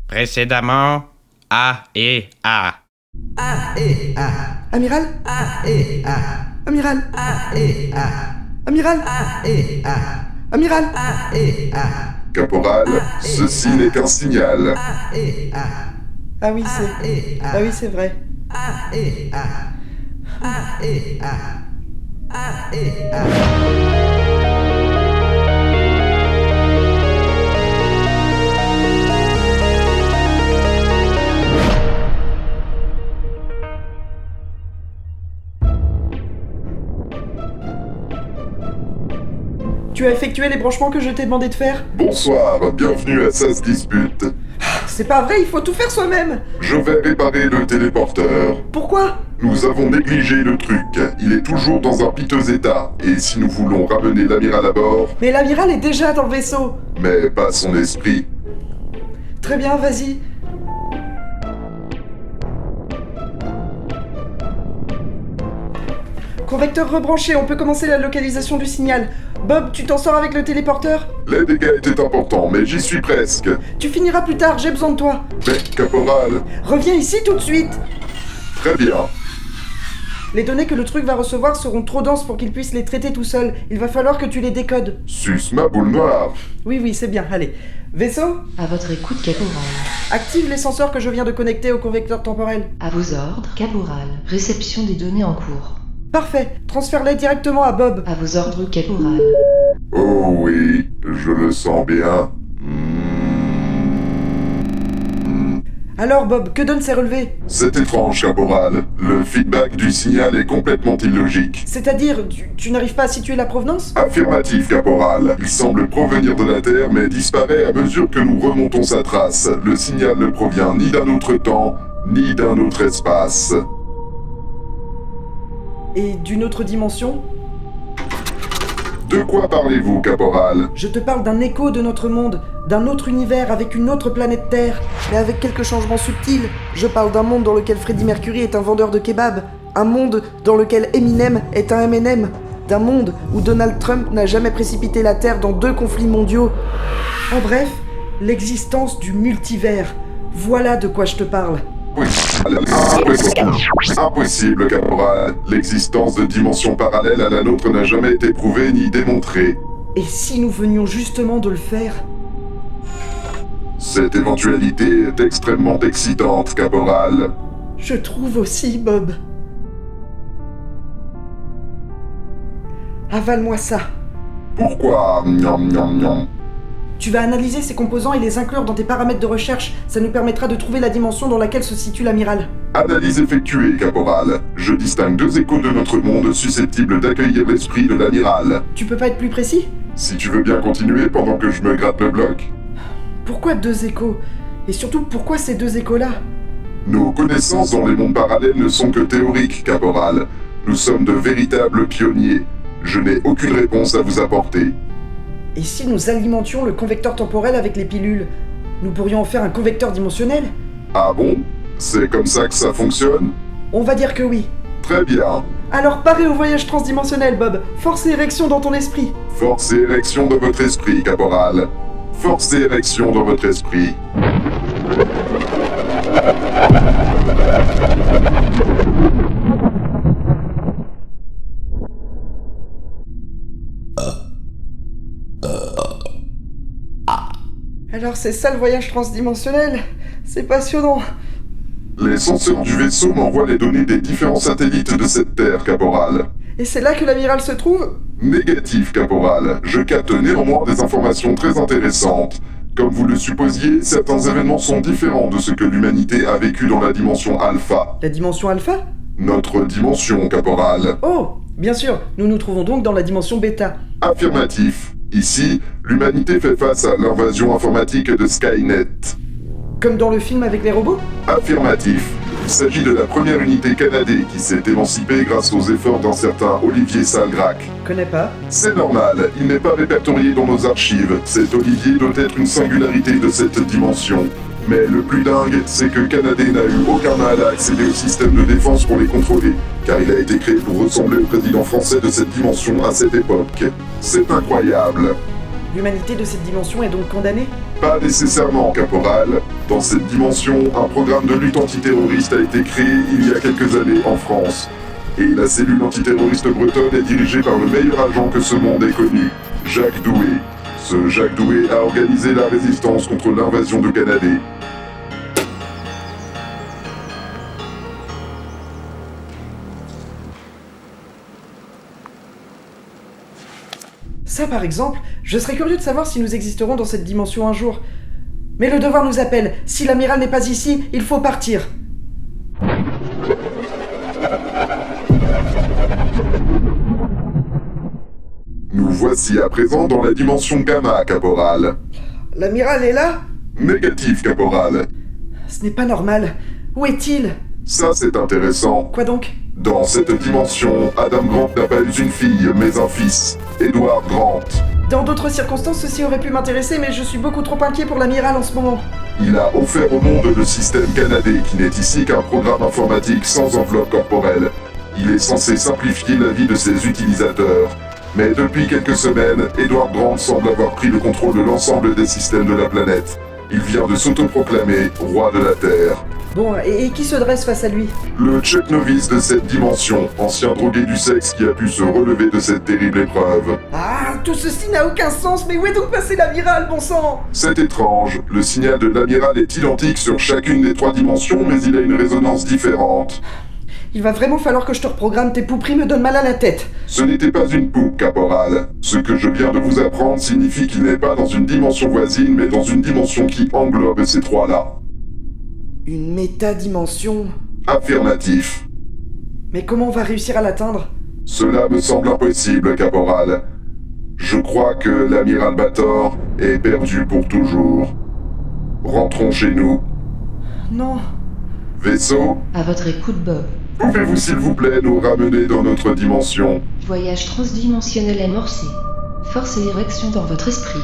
Précédemment, A et A. A et A. Amiral A et A. Amiral A et A. Amiral A et A. Amiral A et A. Caporal, ceci n'est qu'un signal. A et A. Ah oui, c'est vrai. A et A. A et A. A et A. Tu as effectué les branchements que je t'ai demandé de faire? Bonsoir, bienvenue à Ça se dispute. C'est pas vrai, il faut tout faire soi-même. Je vais réparer le téléporteur. Pourquoi? Nous avons négligé le truc. Il est toujours dans un piteux état. Et si nous voulons ramener l'amiral à bord... Mais l'amiral est déjà dans le vaisseau. Mais pas son esprit. Très bien, vas-y. Convecteur rebranché, on peut commencer la localisation du signal. Bob, tu t'en sors avec le téléporteur? Les dégâts étaient importants, mais j'y suis presque. Tu finiras plus tard, j'ai besoin de toi. Mais, caporal... Reviens ici tout de suite. Très bien. Les données que le truc va recevoir seront trop denses pour qu'il puisse les traiter tout seul. Il va falloir que tu les décodes. Suce ma boule noire. Oui, c'est bien, allez. Vaisseau? À votre écoute, caporal. Active les senseurs que je viens de connecter au convecteur temporel. À vos ordres, caporal. Réception des données en cours. Parfait, transfère-les directement à Bob. À vos ordres, caporal. Oh oui, je le sens bien. Alors Bob, que donnent ces relevés? C'est étrange, caporal. Le feedback du signal est complètement illogique. C'est-à-dire, tu n'arrives pas à situer la provenance? Affirmatif, caporal. Il semble provenir de la Terre, mais disparaît à mesure que nous remontons sa trace. Le signal ne provient ni d'un autre temps, ni d'un autre espace. Et d'une autre dimension? De quoi parlez-vous, caporal? Je te parle d'un écho de notre monde, d'un autre univers avec une autre planète Terre, mais avec quelques changements subtils. Je parle d'un monde dans lequel Freddie Mercury est un vendeur de kebab, un monde dans lequel Eminem est un M&M, d'un monde où Donald Trump n'a jamais précipité la Terre dans 2 conflits mondiaux. En bref, l'existence du multivers. Voilà de quoi je te parle. Oui. Impossible, caporal. L'existence de dimensions parallèles à la nôtre n'a jamais été prouvée ni démontrée. Et si nous venions justement de le faire? Cette éventualité est extrêmement excitante, caporal. Je trouve aussi, Bob. Avale-moi ça. Pourquoi? Miam, miam, miam. Tu vas analyser ces composants et les inclure dans tes paramètres de recherche. Ça nous permettra de trouver la dimension dans laquelle se situe l'amiral. Analyse effectuée, caporal. Je distingue 2 échos de notre monde susceptibles d'accueillir l'esprit de l'amiral. Tu peux pas être plus précis? Si tu veux bien continuer pendant que je me gratte le bloc. Pourquoi 2 échos? Et surtout, pourquoi ces 2 échos-là? Nos connaissances dans les mondes parallèles ne sont que théoriques, caporal. Nous sommes de véritables pionniers. Je n'ai aucune réponse à vous apporter. Et si nous alimentions le convecteur temporel avec les pilules? Nous pourrions en faire un convecteur dimensionnel? Ah bon? C'est comme ça que ça fonctionne? On va dire que oui. Très bien. Alors paré au voyage transdimensionnel, Bob. Force et érection dans ton esprit. Force et érection dans votre esprit, caporal. Force et érection dans votre esprit. Alors c'est ça le voyage transdimensionnel? C'est passionnant. Les senseurs du vaisseau m'envoient les données des différents satellites de cette Terre, caporal. Et c'est là que l'amiral se trouve? Négatif, caporal. Je capte néanmoins des informations très intéressantes. Comme vous le supposiez, certains événements sont différents de ce que l'humanité a vécu dans la dimension alpha. La dimension alpha? Notre dimension, caporal. Oh, bien sûr, nous nous trouvons donc dans la dimension bêta. Affirmatif. Ici, l'humanité fait face à l'invasion informatique de Skynet. Comme dans le film avec les robots? Affirmatif. Il s'agit de la première unité canadienne qui s'est émancipée grâce aux efforts d'un certain Olivier Salgrac. Connais pas. C'est normal, il n'est pas répertorié dans nos archives. Cet Olivier doit être une singularité de cette dimension. Mais le plus dingue, c'est que Canadé n'a eu aucun mal à accéder au système de défense pour les contrôler, car il a été créé pour ressembler au président français de cette dimension à cette époque. C'est incroyable. L'humanité de cette dimension est donc condamnée? Pas nécessairement, caporal. Dans cette dimension, un programme de lutte antiterroriste a été créé il y a quelques années en France. Et la cellule antiterroriste bretonne est dirigée par le meilleur agent que ce monde ait connu, Jacques Doué. Ce Jacques Doué a organisé la résistance contre l'invasion de Canadé. Ça, par exemple, je serais curieux de savoir si nous existerons dans cette dimension un jour. Mais le devoir nous appelle. Si l'amiral n'est pas ici, il faut partir. Nous voici à présent dans la dimension gamma, caporal. L'amiral est là? Négatif, caporal. Ce n'est pas normal. Où est-il? Ça, c'est intéressant. Quoi donc? Dans cette dimension, Adam Grant n'a pas eu une fille, mais un fils, Edward Grant. Dans d'autres circonstances, ceci aurait pu m'intéresser, mais je suis beaucoup trop inquiet pour l'amiral en ce moment. Il a offert au monde le système Canadé, qui n'est ici qu'un programme informatique sans enveloppe corporelle. Il est censé simplifier la vie de ses utilisateurs. Mais depuis quelques semaines, Edward Grant semble avoir pris le contrôle de l'ensemble des systèmes de la planète. Il vient de s'autoproclamer roi de la Terre. Bon, et qui se dresse face à lui? Le Chuck Novice de cette dimension, ancien drogué du sexe qui a pu se relever de cette terrible épreuve. Ah, tout ceci n'a aucun sens, mais où est donc passé l'amiral, bon sang? C'est étrange, le signal de l'amiral est identique sur chacune des 3 dimensions, mais il a une résonance différente. Il va vraiment falloir que je te reprogramme, tes pouperies me donnent mal à la tête. Ce n'était pas une poupe, caporal. Ce que je viens de vous apprendre signifie qu'il n'est pas dans une dimension voisine, mais dans une dimension qui englobe ces 3-là. Une métadimension? Affirmatif. Mais comment on va réussir à l'atteindre? Cela me semble impossible, caporal. Je crois que l'amiral Bator est perdu pour toujours. Rentrons chez nous. Non. Vaisseau, À votre écoute, Bob. pouvez-vous s'il vous plaît nous ramener dans notre dimension? Voyage transdimensionnel amorcé. Force et érection dans votre esprit.